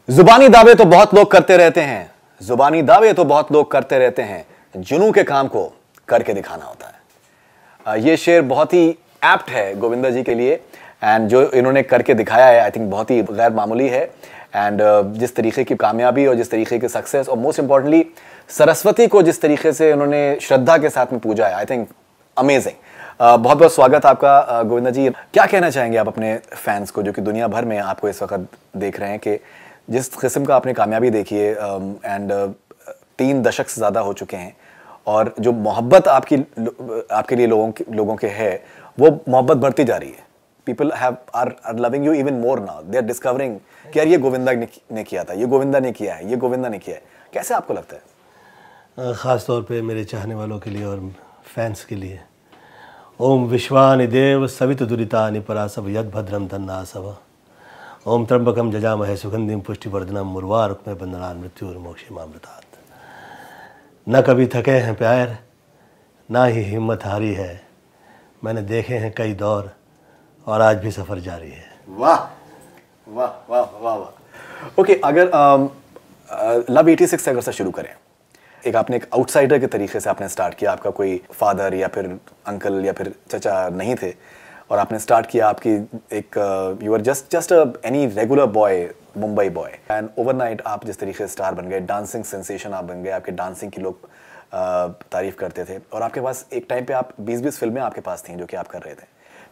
जुबानी दावे तो बहुत लोग करते रहते हैं, जुबानी दावे तो बहुत लोग करते रहते हैं, जुनून के काम को करके दिखाना होता है। ये शेर बहुत ही एप्ट है गोविंदा जी के लिए एंड जो इन्होंने करके दिखाया है आई थिंक बहुत ही गैर मामूली है। एंड जिस तरीके की कामयाबी और जिस तरीके की सक्सेस और मोस्ट इंपॉर्टेंटली सरस्वती को जिस तरीके से उन्होंने श्रद्धा के साथ में पूजा है, आई थिंक अमेजिंग। बहुत बहुत स्वागत आपका गोविंदा जी। क्या कहना चाहेंगे आप अपने फैंस को जो कि दुनिया भर में आपको इस वक्त देख रहे हैं कि जिस किस्म का आपने कामयाबी देखी है एंड 3 दशक से ज़्यादा हो चुके हैं और जो मोहब्बत आपके लिए लोगों के है वो मोहब्बत बढ़ती जा रही है। People are loving you even more now, they are discovering कि यार ये गोविंदा ने किया था, ये गोविंदा ने किया है, ये गोविंदा ने किया है। कैसे आपको लगता है? ख़ास तौर पे मेरे चाहने वालों के लिए और फैंस के लिए। ओम विश्वानि देव सवितुदुरितानि परासव यद भद्रम तन्नासव ओम त्र्यंबकम जजामहे सुगंधिम पुष्टिवर्धनम मुर्वारुकमे बंधनान् मृत्युर्मोक्षमामृतात्। न कभी थके हैं प्यार, ना ही हिम्मत हारी है, मैंने देखे हैं कई दौर और आज भी सफ़र जारी है। वाह वाह वाह वाह वाह। ओके, अगर लव 86 से अगर से शुरू करें, आपने एक आउटसाइडर के तरीके से आपने स्टार्ट किया, आपका कोई फादर या फिर अंकल या फिर चचा नहीं थे और आपने स्टार्ट किया आपकी एक you are just any regular boy, Mumbai boy, and overnight आप जिस तरीके से स्टार बन गए, डांसिंग सेंसेशन आप बन गए, आपके डांसिंग की लोग तारीफ करते थे और आपके पास एक टाइम पे आप 20-20 फिल्में आपके पास थी जो कि आप कर रहे थे।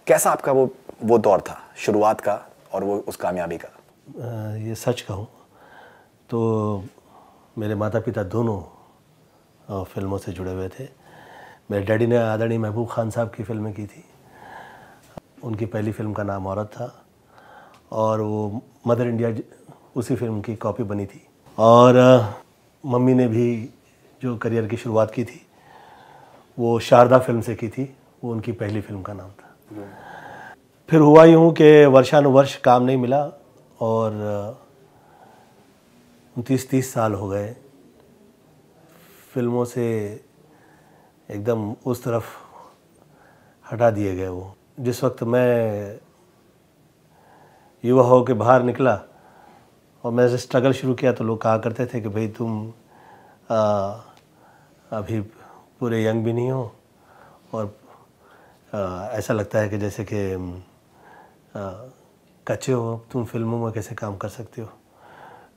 कैसा आपका वो दौर था शुरुआत का और वो उस कामयाबी का? ये सच कहूँ तो मेरे माता पिता दोनों फिल्मों से जुड़े हुए थे। मेरे डैडी ने आदरणीय महबूब खान साहब की फिल्में की थी। उनकी पहली फिल्म का नाम औरत था और वो मदर इंडिया उसी फिल्म की कॉपी बनी थी। और मम्मी ने भी जो करियर की शुरुआत की थी वो शारदा फिल्म से की थी, वो उनकी पहली फिल्म का नाम था। फिर हुआ यूँ कि वर्षानुवर्ष काम नहीं मिला और 29-30 साल हो गए फिल्मों से एकदम उस तरफ हटा दिए गए। वो जिस वक्त मैं युवा हो के बाहर निकला और मैंने स्ट्रगल शुरू किया तो लोग कहा करते थे कि भाई तुम अभी पूरे यंग भी नहीं हो और ऐसा लगता है कि जैसे कि कच्चे हो, तुम फिल्मों में कैसे काम कर सकते हो।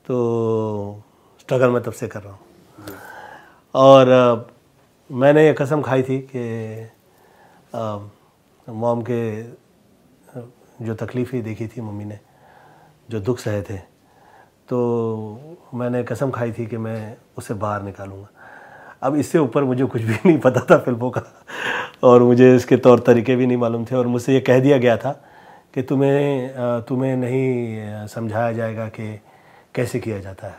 तो स्ट्रगल मैं तब से कर रहा हूँ और मैंने ये कसम खाई थी कि मॉम के जो तकलीफ़ें देखी थी मम्मी ने, जो दुख सहे थे, तो मैंने कसम खाई थी कि मैं उसे बाहर निकालूंगा। अब इससे ऊपर मुझे कुछ भी नहीं पता था फिल्मों का और मुझे इसके तौर तरीके भी नहीं मालूम थे और मुझसे ये कह दिया गया था कि तुम्हें नहीं समझाया जाएगा कि कैसे किया जाता है,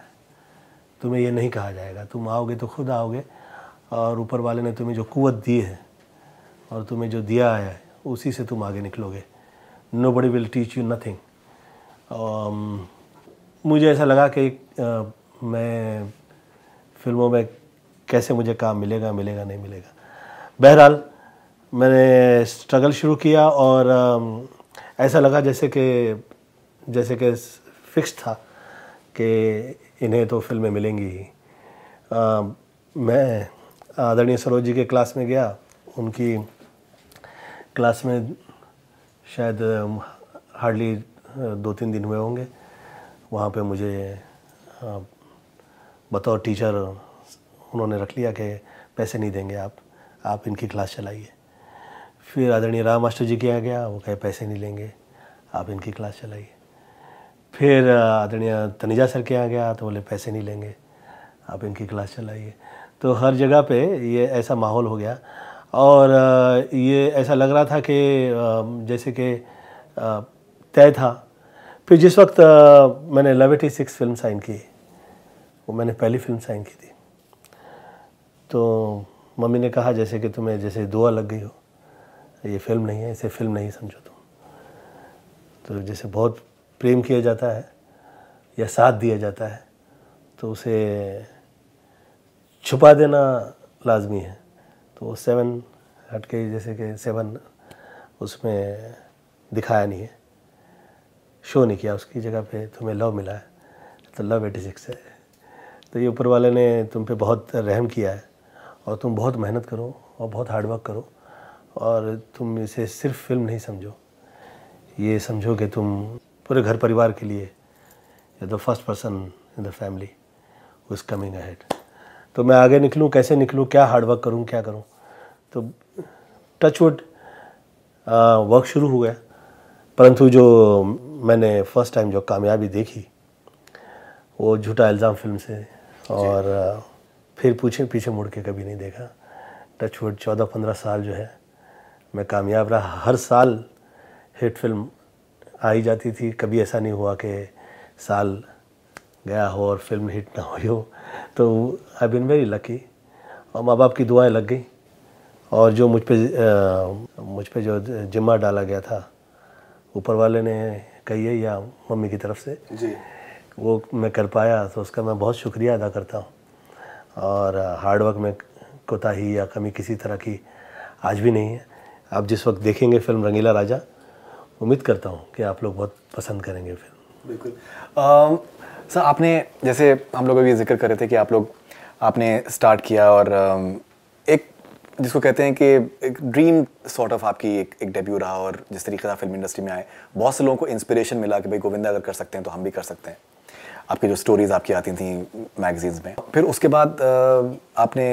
तुम्हें ये नहीं कहा जाएगा, तुम आओगे तो खुद आओगे और ऊपर वाले ने तुम्हें जो कुव्वत दी है और तुम्हें जो दिया है उसी से तुम आगे निकलोगे। Nobody will teach you nothing। मुझे ऐसा लगा कि मैं फिल्मों में कैसे मुझे काम मिलेगा नहीं मिलेगा। बहरहाल मैंने स्ट्रगल शुरू किया और ऐसा लगा जैसे कि फिक्स था कि इन्हें तो फिल्में मिलेंगी ही। मैं आदरणीय सरोज जी के क्लास में गया, उनकी क्लास में शायद हार्डली 2-3 दिन हुए होंगे। वहाँ पे मुझे बतौर टीचर उन्होंने रख लिया कि पैसे नहीं देंगे आप इनकी क्लास चलाइए। फिर आदरणीय राम मास्टर जी के यहाँ गया, वो कहे पैसे नहीं लेंगे, आप इनकी क्लास चलाइए। फिर आदरणीय तनिजा सर के यहाँ गया तो बोले पैसे नहीं लेंगे, आप इनकी क्लास चलाइए। तो हर जगह पे ये ऐसा माहौल हो गया और ये ऐसा लग रहा था कि जैसे कि तय था। फिर जिस वक्त मैंने लव 86 फिल्म साइन की, वो मैंने पहली फिल्म साइन की थी, तो मम्मी ने कहा जैसे कि तुम्हें जैसे दुआ लग गई हो, ये फिल्म नहीं है, इसे फिल्म नहीं समझो तुम। तो जैसे बहुत प्रेम किया जाता है या साथ दिया जाता है तो उसे छुपा देना लाजमी है। तो वो 7 हट के जैसे कि 7 उसमें दिखाया नहीं है, शो नहीं किया, उसकी जगह पे तुम्हें लव मिला है तो लव 86 है। तो ये ऊपर वाले ने तुम पे बहुत रहम किया है और तुम बहुत मेहनत करो और बहुत हार्ड वर्क करो और तुम इसे सिर्फ फिल्म नहीं समझो, ये समझो कि तुम पूरे घर परिवार के लिए the first person in the family who is coming ahead. तो मैं आगे निकलूँ, कैसे निकलूँ, क्या हार्ड वर्क करूँ, क्या करूँ। तो टचवुड वर्क शुरू हो गया, परंतु जो मैंने फर्स्ट टाइम जो कामयाबी देखी वो झूठा इल्ज़ाम फिल्म से, और फिर पीछे मुड़ के कभी नहीं देखा। टचवुड 14-15 साल जो है मैं कामयाब रहा, हर साल हिट फिल्म आई जाती थी, कभी ऐसा नहीं हुआ कि साल गया हो और फिल्म हिट ना हुई हो। तो आई बीन वेरी लकी, और माँ बाप की दुआएं लग गई, और जो मुझ पे जो जिम्मा डाला गया था ऊपर वाले ने कहिए या मम्मी की तरफ से जी, वो मैं कर पाया, तो उसका मैं बहुत शुक्रिया अदा करता हूँ। और हार्डवर्क में कोताही या कमी किसी तरह की आज भी नहीं है। आप जिस वक्त देखेंगे फिल्म रंगीला राजा, उम्मीद करता हूँ कि आप लोग बहुत पसंद करेंगे फिल्म। बिल्कुल। सर, आपने जैसे हम लोग अभी जिक्र कर रहे थे कि आपने स्टार्ट किया और एक जिसको कहते हैं कि एक ड्रीम सॉर्ट ऑफ आपकी एक डेब्यू रहा, और जिस तरीके से आप फिल्म इंडस्ट्री में आए बहुत से लोगों को इंस्पिरेशन मिला कि भाई गोविंदा अगर कर सकते हैं तो हम भी कर सकते हैं। आपकी जो स्टोरीज आपकी आती थी मैगजीन्स में, फिर उसके बाद आपने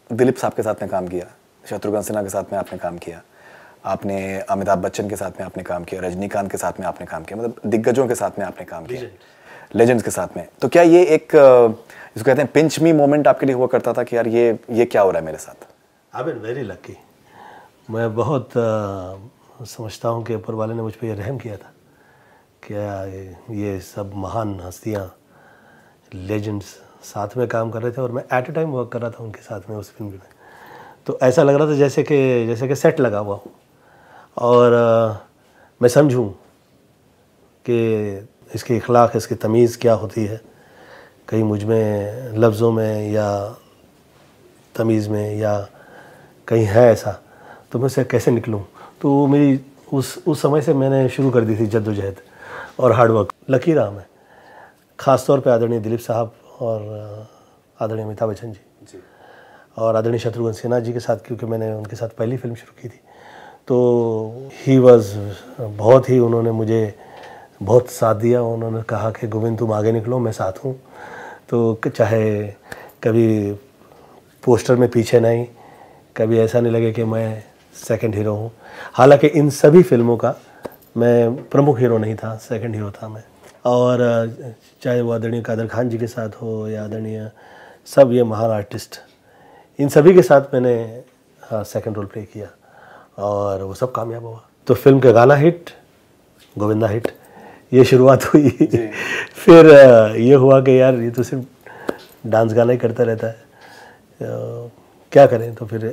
दिलीप साहब के साथ में काम किया, शत्रुघ्न सिन्हा के साथ में आपने काम किया, आपने अमिताभ बच्चन के साथ में आपने काम किया, रजनीकांत के साथ में आपने काम किया, मतलब दिग्गजों के साथ में आपने काम किया, लेजेंड्स के साथ में। तो क्या ये एक जिसको कहते हैं पिंच मी मोमेंट आपके लिए हुआ करता था कि यार ये क्या हो रहा है मेरे साथ? I been very lucky. मैं बहुत समझता हूँ कि ऊपर वाले ने मुझ पर यह रहम किया था। क्या ये सब महान हस्तियाँ, लेजेंड्स साथ में काम कर रहे थे और मैं एट ए टाइम वर्क कर रहा था उनके साथ में उस फिल्म में। तो ऐसा लग रहा था जैसे कि सेट लगा हुआ हो, और मैं समझूं कि इसकी इखलाक, इसकी तमीज़ क्या होती है, कहीं मुझ में लफ्ज़ों में या तमीज़ में या कहीं है ऐसा, तो मैं उसे कैसे निकलूं। तो मेरी उस समय से मैंने शुरू कर दी थी जद्दोजहद और हार्डवर्क। लकी रहा मैं, ख़ास तौर पे आदरणीय दिलीप साहब और आदरणीय अमिताभ बच्चन जी और आदरणीय शत्रुघ्न सिन्हा जी के साथ, क्योंकि मैंने उनके साथ पहली फिल्म शुरू की थी। तो ही वॉज बहुत ही, उन्होंने मुझे बहुत साथ दिया। उन्होंने कहा कि गोविंद तुम आगे निकलो, मैं साथ हूँ। तो चाहे कभी पोस्टर में पीछे नहीं, कभी ऐसा नहीं लगे कि मैं सेकंड हीरो हूँ। हालांकि इन सभी फिल्मों का मैं प्रमुख हीरो नहीं था, सेकंड हीरो था मैं। और चाहे वो आदरणीय कादर खान जी के साथ हो या आदरणीय सब ये महान आर्टिस्ट, इन सभी के साथ मैंने सेकंड रोल प्ले किया और वो सब कामयाब हुआ। तो फिल्म का गाना हिट, गोविंदा हिट, ये शुरुआत हुई। फिर ये हुआ कि यार ये तो सिर्फ डांस गाना ही करता रहता है, क्या करें। तो फिर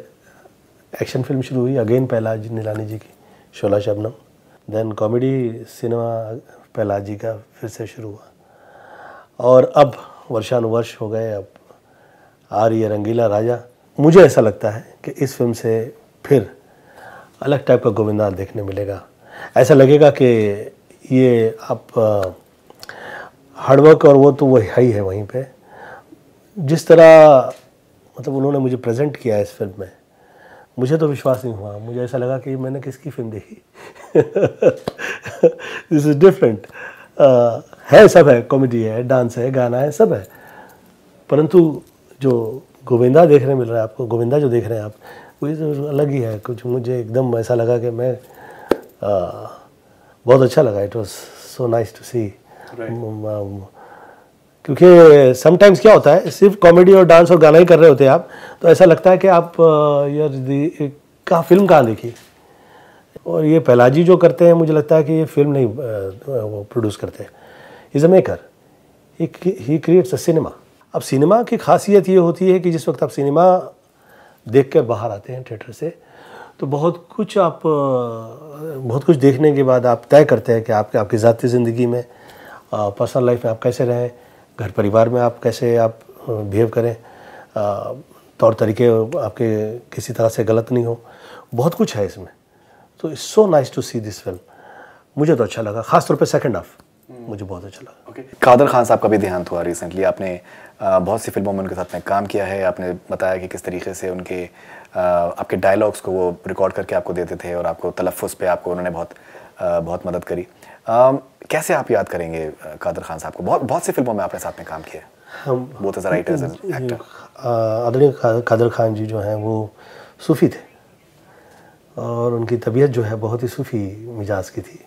एक्शन फिल्म शुरू हुई, अगेन पहलाज नीलानी जी की Shola Shabnam. Then comedy cinema Pahlaj ji का फिर से शुरू हुआ, और अब वर्षानुवर्ष हो गए, अब आ रही है रंगीला राजा। मुझे ऐसा लगता है कि इस फिल्म से फिर अलग टाइप का गोविंदा देखने मिलेगा। ऐसा लगेगा कि ये आप हार्डवर्क और वो तो वही ही है वहीं पे, जिस तरह मतलब उन्होंने मुझे प्रेजेंट किया है इस फिल्म में, मुझे तो विश्वास नहीं हुआ। मुझे ऐसा लगा कि मैंने किसकी फिल्म देखी। This is different. है, सब है, कॉमेडी है, डांस है, गाना है, सब है, परंतु जो गोविंदा देखने मिल रहा है आपको, गोविंदा जो देख रहे हैं आप, वो तो अलग ही है कुछ। मुझे एकदम ऐसा लगा कि मैं बहुत अच्छा लगा। It was so nice to see. क्योंकि समटाइम्स क्या होता है, सिर्फ कॉमेडी और डांस और गाना ही कर रहे होते हैं आप, तो ऐसा लगता है कि आप यार फिल्म कहाँ देखी। और ये पहलाजी जो करते हैं, मुझे लगता है कि ये फिल्म नहीं वो प्रोड्यूस करते हैं, is a maker, he creates a cinema. अब सिनेमा की खासियत ये होती है कि जिस वक्त आप सिनेमा देख कर बाहर आते हैं थिएटर से, तो बहुत कुछ देखने के बाद आप तय करते हैं कि आपकी ज़ाती ज़िंदगी में, पर्सनल लाइफ में आप कैसे रहें, घर परिवार में आप कैसे बिहेव करें, तौर तरीके आपके किसी तरह से गलत नहीं हो। बहुत कुछ है इसमें। तो it's so nice to see this film. मुझे तो अच्छा लगा, ख़ास तौर पे सेकंड हाफ। मुझे बहुत अच्छा लगा। कादर खान साहब का भी देहांत हुआ रिसेंटली। आपने बहुत सी फिल्मों में उनके साथ में काम किया है। आपने बताया कि किस तरीके से उनके आपके डायलॉग्स को वो रिकॉर्ड करके आपको देते थे और आपको तलफ़्फ़ुज़ पे आपको उन्होंने बहुत मदद करी। कैसे आप याद करेंगे कादर खान साहब को? बहुत सी फिल्मों में आपने साथ में काम किया है। हम both as writers and actor. आदरणीय कादर खान जी जो हैं वो सूफ़ी थे और उनकी तबीयत जो है बहुत ही सूफ़ी मिजाज की थी।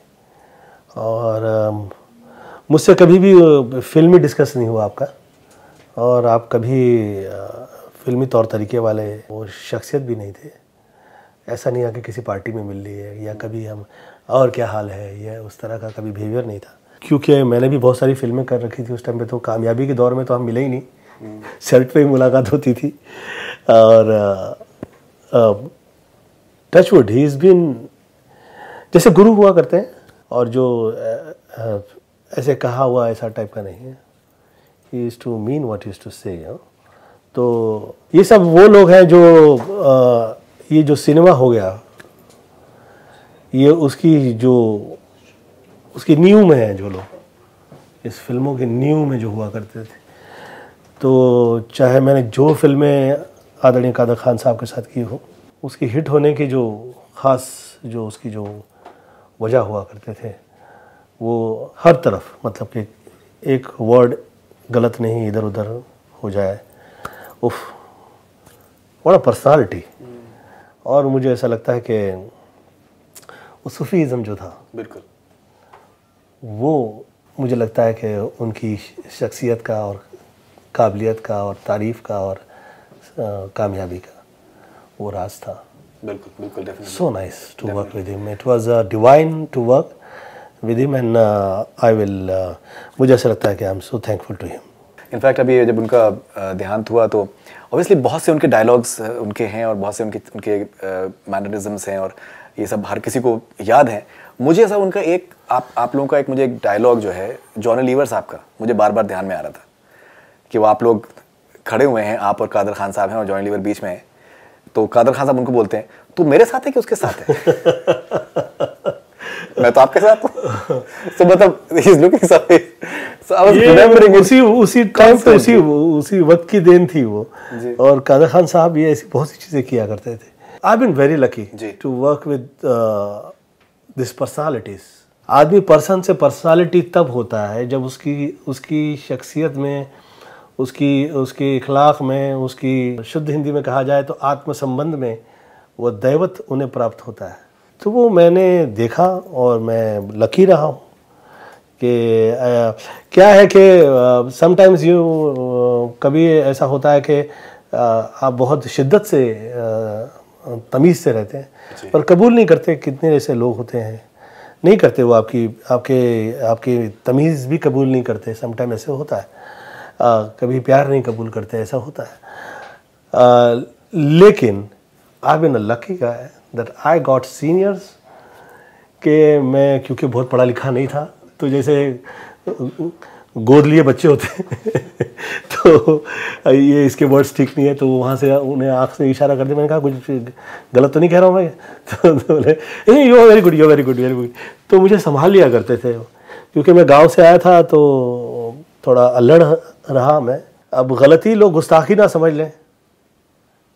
और मुझसे कभी भी फिल्मी डिस्कस नहीं हुआ आपका, और आप कभी फिल्मी तौर तरीके वाले वो शख्सियत भी नहीं थे। ऐसा नहीं है कि किसी पार्टी में मिल लिए या कभी हम और क्या हाल है, या उस तरह का कभी बिहेवियर नहीं था। क्योंकि मैंने भी बहुत सारी फिल्में कर रखी थी उस टाइम पे, तो कामयाबी के दौर में तो हम मिले ही नहीं, सेट पे ही मुलाकात होती थी। और टचवुड ही इज़ बीन जैसे गुरु हुआ करते हैं, और जो ऐसे कहा हुआ ऐसा टाइप का नहीं है। He is to mean what he is to say. तो ये सब वो लोग हैं जो ये जो सिनेमा हो गया, ये उसकी नींव में है जो लोग, इस फिल्मों की नींव में जो हुआ करते थे। तो चाहे मैंने जो फिल्में आदरणीय कादर खान साहब के साथ की हो, उसकी हिट होने की जो ख़ास जो उसकी जो वजह हुआ करते थे, वो हर तरफ, मतलब कि एक वर्ड गलत नहीं इधर उधर हो जाए। उफ, बड़ा पर्सनालिटी। और मुझे ऐसा लगता है कि वो सूफीज़म जो था, बिल्कुल, वो मुझे लगता है कि उनकी शख्सियत का और काबिलियत का और तारीफ़ का और कामयाबी का वो राज था। बिल्कुल बिल्कुल, definitely. So nice to work with him. It was divine to work with him, and I will मुझे ऐसा लगता है कि I'm so thankful to him. In fact अभी जब उनका देहांत हुआ तो ऑब्वियसली बहुत से उनके डायलॉग्स उनके हैं और बहुत से उनके मैनरिज्म्स हैं और ये सब हर किसी को याद हैं। मुझे ऐसा उनका एक आप लोगों का मुझे एक डायलॉग जो है जॉनी लीवर साहब का मुझे बार बार ध्यान में आ रहा था कि वो आप लोग खड़े हुए हैं, आप और कादर खान साहब हैं और जॉनी लीवर बीच में है, तो कादर खान साहब उनको बोलते हैं तू मेरे साथ है कि उसके साथ है? मैं तो आपके साथ हूँ। तो मतलब he is looking somewhere. So I was remembering उसी टाइम पे उसी वक्त की देन थी वो। और कादर खान साहब ये ऐसी बहुत सी चीज़ें किया करते थे। I've been very lucky to work with this personalities. आदमी पर्सन से पर्सनालिटी तब होता है जब उसकी शख्सियत में, उसकी इखलाक में, उसकी शुद्ध हिंदी में कहा जाए तो आत्म संबंध में वो दैवत उन्हें प्राप्त होता है। तो वो मैंने देखा और मैं लकी रहा हूँ कि क्या है कि समटाइम्स कभी ऐसा होता है कि आप बहुत शिद्दत से तमीज़ से रहते हैं पर कबूल नहीं करते। कितने ऐसे लोग होते हैं नहीं करते, वो आपकी तमीज़ भी कबूल नहीं करते। समटाइम ऐसे होता है, कभी प्यार नहीं कबूल करते, ऐसा होता है। लेकिन I've been a lucky guy that I got seniors कि मैं क्योंकि बहुत पढ़ा लिखा नहीं था, तो जैसे गोद लिए बच्चे होते हैं तो ये इसके वर्ड्स ठीक नहीं है, तो वहाँ से उन्हें आँख से इशारा कर दिया। मैंने कहा कुछ गलत तो नहीं कह रहा हूँ मैं? तो बोले you very good, you very good, very good. तो मुझे संभाल लिया करते थे, क्योंकि मैं गांव से आया था तो थोड़ा अल्लड़ रहा मैं। अब गलती लोग गुस्ताखी ना समझ लें,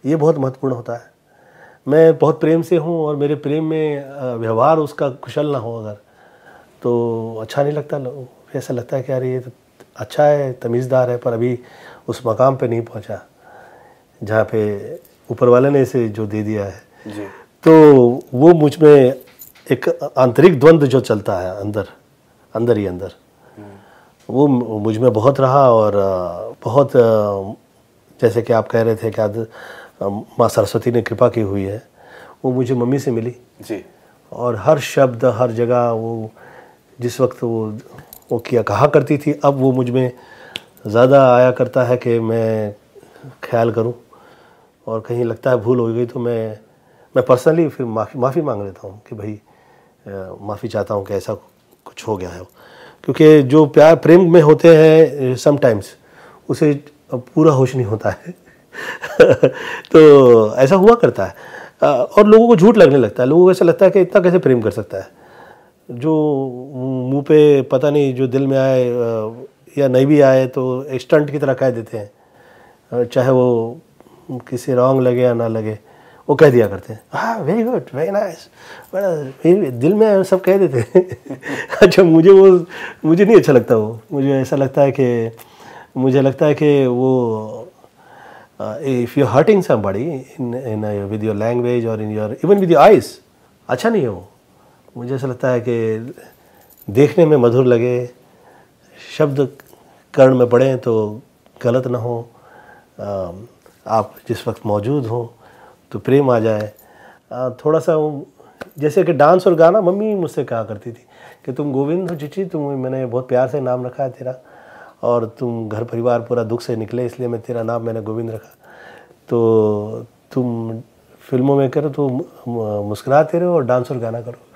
ये बहुत महत्वपूर्ण होता है। मैं बहुत प्रेम से हूँ और मेरे प्रेम में व्यवहार उसका कुशल ना हो अगर, तो अच्छा नहीं लगता। ऐसा लगता है कि यार ये तो अच्छा है, तमीज़दार है, पर अभी उस मकाम पे नहीं पहुँचा जहाँ पे ऊपर वाले ने इसे जो दे दिया है जी। तो वो मुझ में एक आंतरिक द्वंद्व जो चलता है अंदर ही अंदर, वो मुझ में बहुत रहा। और बहुत जैसे कि आप कह रहे थे कि माँ सरस्वती ने कृपा की हुई है, वो मुझे मम्मी से मिली जी। और हर शब्द हर जगह वो जिस वक्त वो कहा करती थी, अब वो मुझ में ज़्यादा आया करता है कि मैं ख्याल करूं। और कहीं लगता है भूल हो गई तो मैं पर्सनली फिर माफ़ी मांग लेता हूं कि भाई माफ़ी चाहता हूं कि ऐसा कुछ हो गया है। क्योंकि जो प्यार प्रेम में होते हैं समटाइम्स उसे पूरा होश नहीं होता है तो ऐसा हुआ करता है और लोगों को झूठ लगने लगता है। लोगों को ऐसा लगता है कि इतना कैसे प्रेम कर सकता है। जो मुंह पे पता नहीं जो दिल में आए या नहीं भी आए तो एक स्टंट की तरह कह देते हैं, चाहे वो किसी रॉन्ग लगे या ना लगे, वो कह दिया करते हैं हाँ वेरी गुड वेरी नाइस, बड़ा दिल में सब कह देते हैं। अच्छा मुझे नहीं अच्छा लगता वो, मुझे ऐसा लगता है कि वो if you hurting somebody in with your language और in your even with your eyes, अच्छा नहीं है वो। मुझे ऐसा लगता है कि देखने में मधुर लगे, शब्द कर्ण में पड़े तो गलत ना हो, आप जिस वक्त मौजूद हो तो प्रेम आ जाए। थोड़ा सा जैसे कि डांस और गाना, मम्मी मुझसे कहा करती थी कि तुम गोविंद हो चिची, मैंने बहुत प्यार से नाम रखा है तेरा, और तुम घर परिवार पूरा दुख से निकले इसलिए मैं तेरा नाम मैंने गोविंद रखा, तो तुम फिल्मों में करो तो मुस्कुराते रहो और डांस और गाना करो।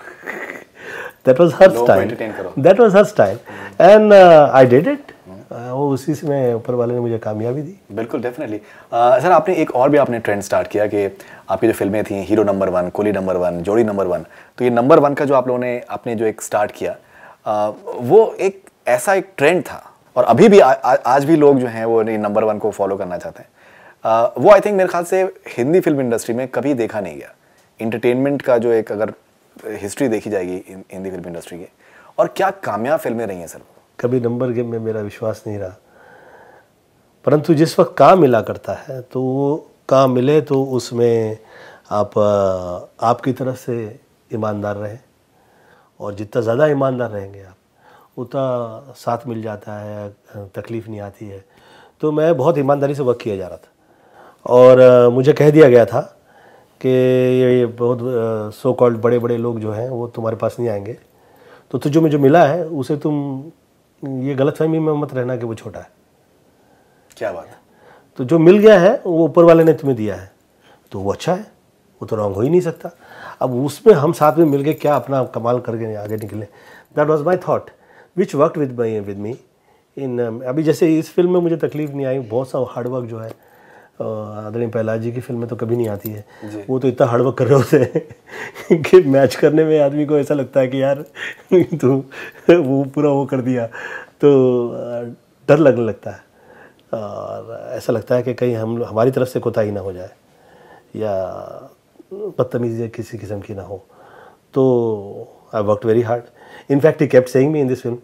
That was her style. That was her style. And I did it. वो उसी से मैं ऊपर वाले ने मुझे कामयाबी दी। बिल्कुल डेफिनेटली। सर आपने एक और भी आपने ट्रेंड स्टार्ट किया कि आपकी जो फिल्में थी हीरो नंबर 1, कोली नंबर 1, जोड़ी नंबर 1, तो ये नंबर 1 का जो आप लोगों ने आपने जो एक स्टार्ट किया वो एक ऐसा एक ट्रेंड था और अभी भी आज भी लोग जो हैं वो नंबर 1 को फॉलो करना चाहते हैं। वो आई थिंक मेरे ख्याल से हिंदी फिल्म इंडस्ट्री में कभी देखा नहीं गया। इंटरटेनमेंट का जो एक अगर हिस्ट्री देखी जाएगी हिंदी फिल्म इंडस्ट्री की, और क्या कामयाब फिल्में रही हैं सर। कभी नंबर गेम में मेरा विश्वास नहीं रहा, परंतु जिस वक्त काम मिला करता है तो वो काम मिले तो उसमें आप आपकी तरफ से ईमानदार रहें, और जितना ज़्यादा ईमानदार रहेंगे आप उतना साथ मिल जाता है, तकलीफ़ नहीं आती है। तो मैं बहुत ईमानदारी से वर्क किया जा रहा था और मुझे कह दिया गया था कि ये बहुत सो कॉल्ड बड़े बड़े लोग जो हैं वो तुम्हारे पास नहीं आएंगे, तो तुझे मुझे मिला है उसे तुम ये गलतफहमी में मत रहना कि वो छोटा है। क्या बात है। तो जो मिल गया है वो ऊपर वाले ने तुम्हें दिया है तो वो अच्छा है, वो तो रॉन्ग हो ही नहीं सकता। अब उसमें हम साथ में मिल के क्या अपना कमाल करके आगे निकले, that was my thought which worked with me in. अभी जैसे इस फिल्म में मुझे तकलीफ़ नहीं आई, बहुत सा हार्डवर्क जो है आदरणीय पहलाज जी की फिल्म में तो कभी नहीं आती है, वो तो इतना हार्डवर्क कर रहे होते हैं कि मैच करने में आदमी को ऐसा लगता है कि यार तो वो पूरा वो कर दिया तो डर लगने लगता है, और ऐसा लगता है कि कहीं हमारी तरफ से कोताही ना हो जाए या बदतमीजी किसी किस्म की ना हो। तो I worked very hard. In fact he kept saying me in this film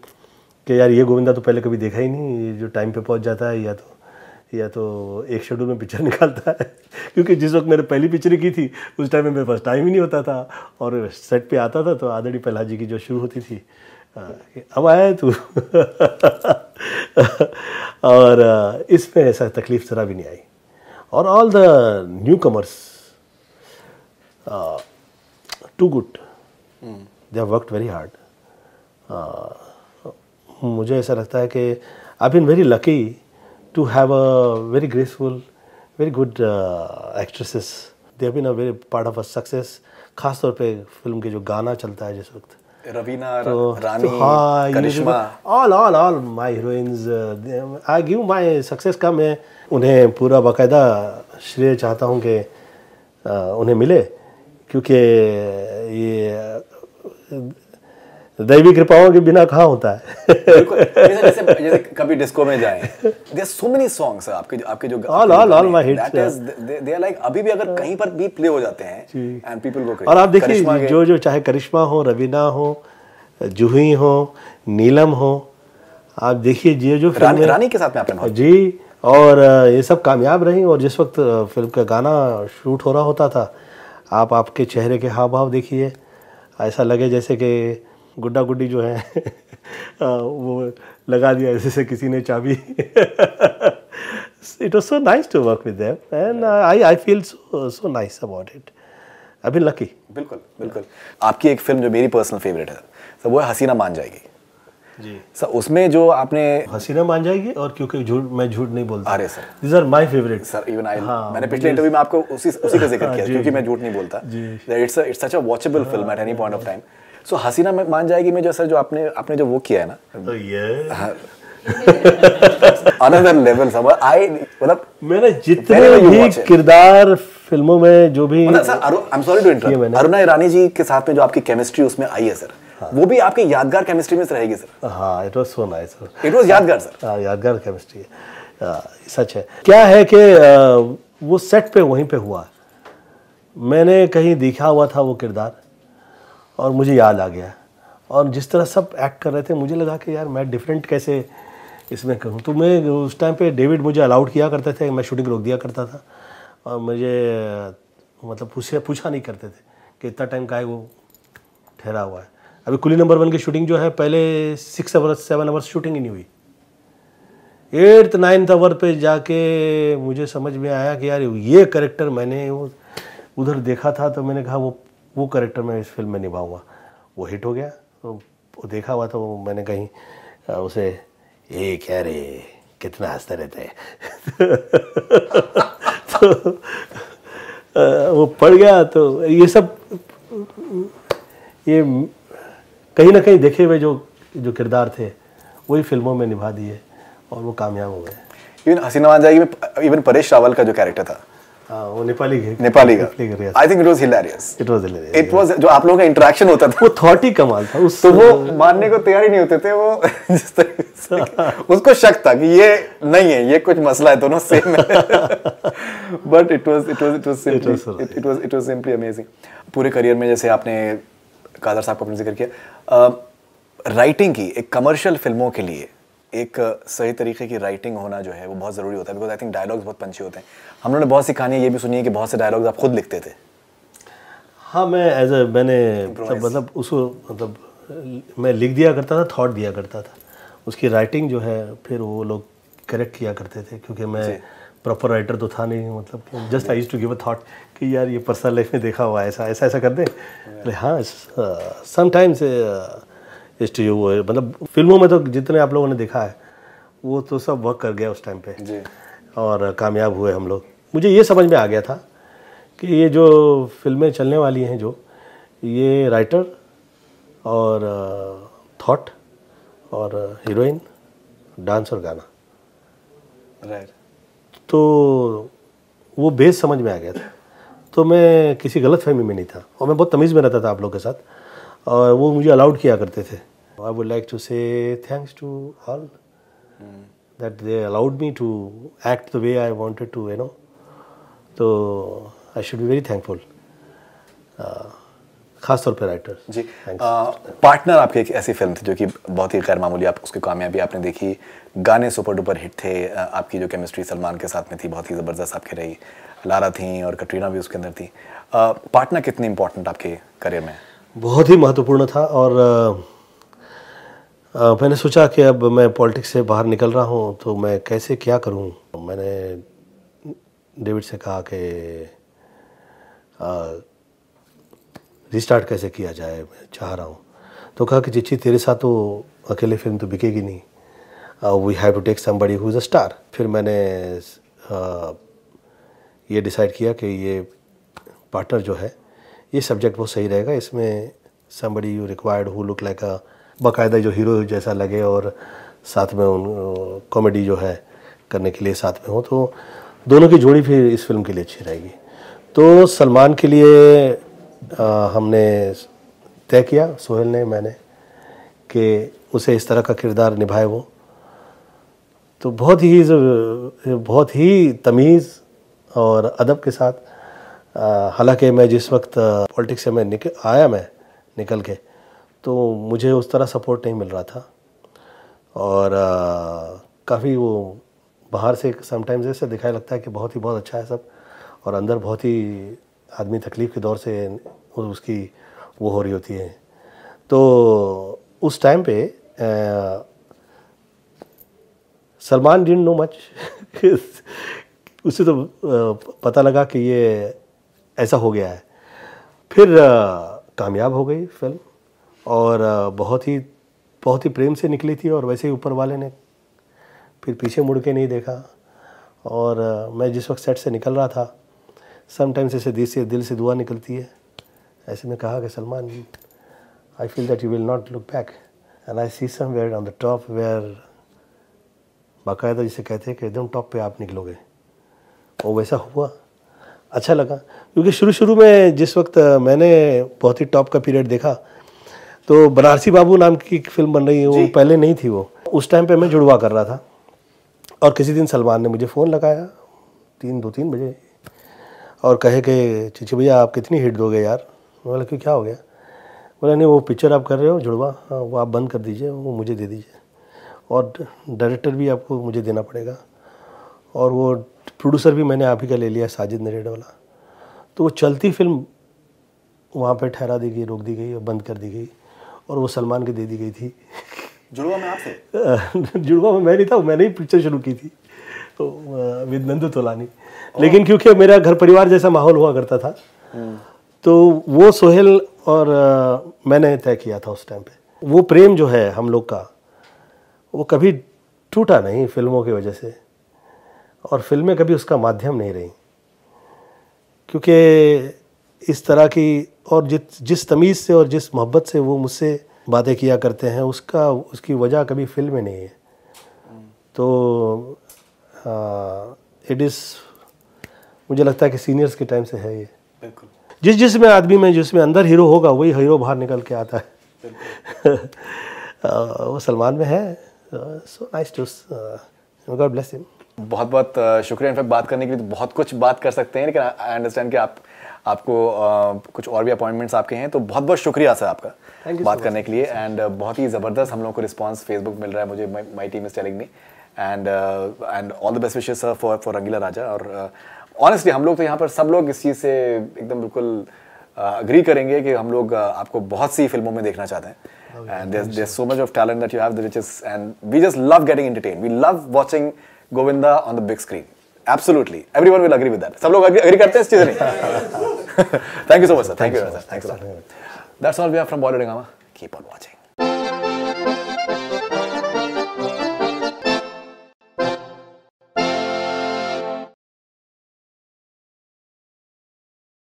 कि यार ये गोविंदा तो पहले कभी देखा ही नहीं, ये जो टाइम पे पहुंच जाता है या तो एक शेड्यूल में पिक्चर निकालता है। क्योंकि जिस वक्त मैंने पहली पिक्चर की थी उस टाइम में मेरे पास टाइम ही नहीं होता था, और सेट पे आता था तो आदरणीय पहलाज जी की जो शुरू होती थी अब आया है तू और इसमें ऐसा तकलीफ ज़रा भी नहीं आई। और all the newcomers too good, they have worked very hard. मुझे ऐसा लगता है कि I been very lucky to have a very graceful, very good actresses. They have been a very part of a success. खास तौर पे film के जो गाना चलता है जिस वक्त, रवीना, रानी, हाँ, करिश्मा, all my heroines, I give my success का मैं उन्हें पूरा बाकायदा श्रेय चाहता हूँ कि उन्हें मिले, क्योंकि ये दैवी कृपाओं के बिना कहाँ होता है। जैसे कभी डिस्को में जाएं, there are so many songs आपके जो all my hits, they are like अभी भी अगर कहीं पर भी प्ले हो जाते हैं and people go crazy। और आप देखिए जो चाहे करिश्मा हो, रवीना हो, जूही हो, नीलम हो, आप देखिए जो रानी के साथ में आपने जी, और ये सब कामयाब रही। और जिस वक्त फिल्म का गाना शूट हो रहा होता था, आपके चेहरे के हाव भाव देखिए, ऐसा लगे जैसे कि गुड्डा गुड्डी जो है वो लगा दिया जैसे किसी ने चाबी। It was so nice to work with them and I feel so nice about it. I've been lucky. बिल्कुल। आपकी एक फिल्म जो मेरी पर्सनल फेवरेट है सर, वो है हसीना मान जाएगी जी सर। उसमें जो आपने हसीना मान जाएगी, और क्योंकि मैं झूठ नहीं बोलता। अरे sir, these are my favorite sir. Even मैंने पिछले इंटरव्यू में आपको उसी का जिक्र किया क्योंकि मैं झूठ नहीं बोलता। It's such a watchable film at any point of time. So हसीना मान जाएगी में जो सर जो आपने जो वो किया है ना, तो ये अनदर लेवल सब मतलब मैंने जितने भी किरदार फिल्मों में जो भी sir, I am sorry to interrupt, Aruna Irani ji के साथ में जो आपकी केमिस्ट्री उसमें आई है सर, वो भी आपकी यादगार केमिस्ट्री में से रहेगी सर। हाँ, it was so nice, it was यादगार सर। हाँ, यादगार केमिस्ट्री है, सच है। क्या है कि वो सेट पे वहीं पे हुआ, मैंने कहीं देखा हुआ था वो किरदार और मुझे याद आ गया, और जिस तरह सब एक्ट कर रहे थे मुझे लगा कि यार मैं डिफरेंट कैसे इसमें करूँ। तो मैं उस टाइम पे डेविड मुझे अलाउड किया करते थे, मैं शूटिंग रोक दिया करता था, और मुझे मतलब पूछा नहीं करते थे कि इतना टाइम का है वो ठहरा हुआ है। अभी कुली नंबर 1 की शूटिंग जो है पहले 6 आवर्स 7 आवर्स शूटिंग ही नहीं हुई, 8th 9th आवर पे जाके मुझे समझ में आया कि यार ये कैरेक्टर मैंने वो उधर देखा था, तो मैंने कहा वो कैरेक्टर मैं इस फिल्म में निभाऊंगा। वो हिट हो गया, तो वो देखा हुआ था, वो मैंने कहीं उसे ये क्या रे कितना हंसते रहते हैं तो वो पड़ गया। तो ये सब ये कहीं ना कहीं देखे हुए जो किरदार थे वही फिल्मों में निभा दिए और वो कामयाब हो गए। इवन हसीना मान जाएगी में इवन परेश रावल का जो कैरेक्टर था, वो नेपाली का, I think it was hilarious. It was जो आप लोगों का इंटरेक्शन होता था, वो थॉट ही कमाल था। तो वो मानने को तैयार ही नहीं होते थे वो जिस तरह से उसको शक था कि ये नहीं है, ये कुछ मसला है, दोनों सेम है। But it was simply amazing. पूरे करियर में जैसे आपने कादर साहब का अपने जिक्र किया, राइटिंग की एक कमर्शियल फिल्मों के लिए एक सही तरीके की राइटिंग होना जो है वो बहुत ज़रूरी होता है, बिकॉज आई थिंक डायलॉग्स बहुत पंची होते हैं। हम लोगों ने बहुत सी कहानियाँ ये भी सुनी है कि बहुत से डायलॉग्स आप खुद लिखते थे। हाँ, मैंने मतलब उसको मतलब मैं लिख दिया करता था, थॉट दिया करता था, उसकी राइटिंग जो है फिर वो लोग करेक्ट किया करते थे, क्योंकि मैं प्रॉपर राइटर तो था नहीं, मतलब just I used to give a thought कि यार ये पर्सनल लाइफ में देखा हुआ ऐसा कर दे। हाँ, समटाइम्स मतलब फिल्मों में तो जितने आप लोगों ने देखा है वो तो सब वर्क कर गया उस टाइम पे जी। और कामयाब हुए हम लोग। मुझे ये समझ में आ गया था कि ये जो फिल्में चलने वाली हैं, जो ये राइटर और थॉट और हीरोइन, डांस और गाना, राइट, तो वो बेस समझ में आ गया था। तो मैं किसी गलत फहमी में नहीं था और मैं बहुत तमीज़ में रहता था आप लोग के साथ, और वो मुझे अलाउड किया करते थे। I would like to say thanks to all that they allowed me to act the way I wanted to, तो I should be very thankful, खास तौर पे राइटर्स जी। पार्टनर आपकी एक ऐसी फिल्म थी जो कि बहुत ही गैर मामूली, आप उसकी कामयाबी आपने देखी, गाने सुपर डुपर हिट थे, आपकी जो केमिस्ट्री सलमान के साथ में थी बहुत ही ज़बरदस्त आपकी रही, लारा थी और कटरीना भी उसके अंदर थी। पार्टनर कितनी इंपॉर्टेंट आपके करियर में? बहुत ही महत्वपूर्ण था, और मैंने सोचा कि अब मैं पॉलिटिक्स से बाहर निकल रहा हूँ तो मैं कैसे क्या करूँ। मैंने डेविड से कहा कि रिस्टार्ट कैसे किया जाए, मैं चाह रहा हूँ। तो कहा कि चिच्ची तेरे साथ तो अकेले फिल्म तो बिकेगी नहीं, we have to take somebody who is a star. फिर मैंने ये डिसाइड किया कि ये पार्टनर जो है ये सब्जेक्ट बहुत सही रहेगा, इसमें somebody you required who look like अ बाकायदा जो हीरो जैसा लगे और साथ में उन कॉमेडी जो है करने के लिए साथ में हो, तो दोनों की जोड़ी फिर इस फिल्म के लिए अच्छी रहेगी। तो सलमान के लिए हमने तय किया, सोहेल ने, मैंने, कि उसे इस तरह का किरदार निभाए वो। तो बहुत ही तमीज़ और अदब के साथ, हालांकि मैं जिस वक्त पॉलिटिक्स से मैं निकल के, तो मुझे उस तरह सपोर्ट नहीं मिल रहा था, और काफ़ी वो बाहर से समटाइम्स ऐसे दिखाई लगता है कि बहुत अच्छा है सब, और अंदर बहुत ही आदमी तकलीफ़ के दौर से उसकी वो हो रही होती है। तो उस टाइम पे सलमान डिडंट नो मच उसे तो पता लगा कि ये ऐसा हो गया है। फिर कामयाब हो गई फिल्म, और बहुत ही प्रेम से निकली थी, और वैसे ही ऊपर वाले ने फिर पीछे मुड़ के नहीं देखा। और मैं जिस वक्त सेट से निकल रहा था, समटाइम्स ऐसे दिल से दुआ निकलती है, ऐसे में कहा कि Salman, I feel that you will not look back, and I see somewhere on the top where बाकायदा जिसे कहते हैं कि एकदम टॉप पे आप निकलोगे, और वैसा हुआ। अच्छा लगा, क्योंकि शुरू में जिस वक्त मैंने बहुत ही टॉप का पीरियड देखा, तो बनारसी बाबू नाम की एक फिल्म बन रही है, वो पहले नहीं थी, वो उस टाइम पे मैं जुड़वा कर रहा था। और किसी दिन सलमान ने मुझे फ़ोन लगाया 2-3 बजे और कहे कि चिची भैया आप कितनी हिट दोगे यार। मैं बोला क्यों, क्या हो गया? बोला नहीं, वो पिक्चर आप कर रहे हो जुड़वा, हाँ वो आप बंद कर दीजिए, वो मुझे दे दीजिए, और डायरेक्टर भी आपको मुझे देना पड़ेगा, और वो प्रोड्यूसर भी मैंने आप ही का ले लिया, साजिद नरेडा वाला। तो वो चलती फिल्म वहाँ पे ठहरा दी गई, रोक दी गई और बंद कर दी गई, और वो सलमान के दे दी गई थी। जुड़वा में आपसे? जुड़वा में मैं नहीं था, मैंने ही पिक्चर शुरू की थी तो विद नंदू तोलानी। लेकिन क्योंकि मेरा घर परिवार जैसा माहौल हुआ करता था, तो वो सोहेल और मैंने तय किया था उस टाइम पे। वो प्रेम जो है हम लोग का, वो कभी टूटा नहीं फिल्मों की वजह से, और फिल्में कभी उसका माध्यम नहीं रही, क्योंकि इस तरह की और जिस तमीज़ से और जिस मोहब्बत से वो मुझसे बातें किया करते हैं, उसकी वजह कभी फिल्म नहीं है। तो इट इज़, मुझे लगता है कि सीनियर्स के टाइम से है ये। बिल्कुल। जिसमें आदमी में जिसमें अंदर हीरो होगा वही हीरो बाहर निकल के आता है। वो सलमान में है। So nice to, God bless him. बहुत बहुत शुक्रिया। इनफैक्ट बात करने के लिए तो बहुत कुछ बात कर सकते हैं, लेकिन आई अंडरस्टैंड कि आपको कुछ और भी अपॉइंटमेंट्स आपके हैं, तो बहुत बहुत शुक्रिया सर आपका बात करने के लिए। एंड बहुत ही ज़बरदस्त हम लोगों को रिस्पांस फेसबुक मिल रहा है, मुझे my team is telling me, and all the best wishes sir for Rangeela Raja. और ऑनेस्टली हम लोग तो यहाँ पर सब लोग इस चीज़ से एकदम बिल्कुल अग्री करेंगे कि हम लोग आपको बहुत सी फिल्मों में देखना चाहते हैं, and there's so much of talent that you have, which is, and we just love getting entertained. We love watching Govinda on the big screen. Absolutely, everyone will agree with that. सब लोग agree करते हैं इस चीज़ नहीं? Thank you so much, sir. Thank you, sir. Thanks a lot. That's all we have from Bollywood Hungama. Keep on watching.